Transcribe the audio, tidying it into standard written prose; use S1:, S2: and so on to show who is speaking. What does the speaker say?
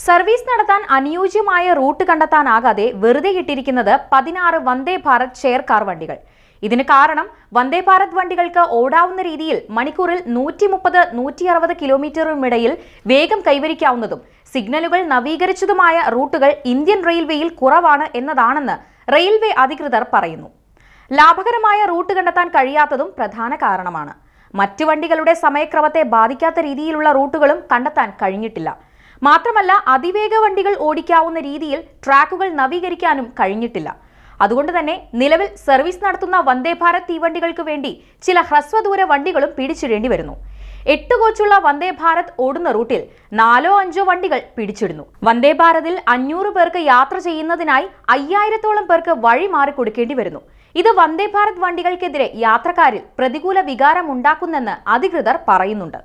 S1: Service നടത്താൻ അനുയോജ്യമായ root കണ്ടെത്താനാകാതെ വെറുതെ ഇട്ടിരിക്കുന്നത് 16 വന്ദേ ഭാരത് ചെയർ കാർ വണ്ടികൾ. ഇതിന് കാരണം വന്ദേ ഭാരത് വണ്ടികൾക്ക് ഓടാവുന്ന രീതിയിൽ മണിക്കൂറിൽ 130-160 കിലോമീറ്ററിനുമിടയിൽ വേഗം കൈവരിക്കാവുന്നതും സിഗ്നലുകൾ നവീകരിച്ചതുമായ റൂട്ടുകൾ ഇന്ത്യൻ റെയിൽവേയിൽ കുറവാണ് എന്നതാണെന്ന് റെയിൽവേ അധികൃതർ പറയുന്നു. ലാഭകരമായ റൂട്ട് കണ്ടെത്താൻ കഴിയാത്തതും പ്രധാന കാരണമാണ്. മറ്റു വണ്ടികളുടെ സമയക്രമത്തെ ബാധിക്കാത്ത രീതിയിലുള്ള റൂട്ടുകളും കണ്ടെത്താൻ കഴിഞ്ഞിട്ടില്ല. മാത്രമല്ല, അതിവേഗ വണ്ടികൾ ഓടിക്കാവുന്ന രീതിയിൽ ട്രാക്കുകൾ നവീകരിക്കാനും കഴിഞ്ഞിട്ടില്ല. അതുകൊണ്ട് തന്നെ നിലവിൽ സർവീസ് നടത്തുന്ന വന്ദേ ഭാരത് തീവണ്ടികൾക്ക് വേണ്ടി ചില ഹ്രസ്വദൂര വണ്ടികളും പിടിച്ചിടേണ്ടി വരുന്നു. 8 കോച്ചുള്ള വന്ദേ ഭാരത് ഓടുന്ന റൂട്ടിൽ 4-5 വണ്ടികൾ പിടിച്ചിടുന്നു. വന്ദേ ഭാരതിൽ 500 പേർക്ക് യാത്ര ചെയ്യുന്നതിനായി 5000-ഓളം പേർക്ക് വഴി മാറി കൊടുക്കേണ്ടി വരുന്നു. ഇത് വന്ദേ ഭാരത് വണ്ടികൾക്കെതിരെ യാത്രക്കാരിൽ പ്രതികൂല വികാരം ഉണ്ടാക്കുന്നെന്ന് അധികൃതർ പറയുന്നുണ്ട്.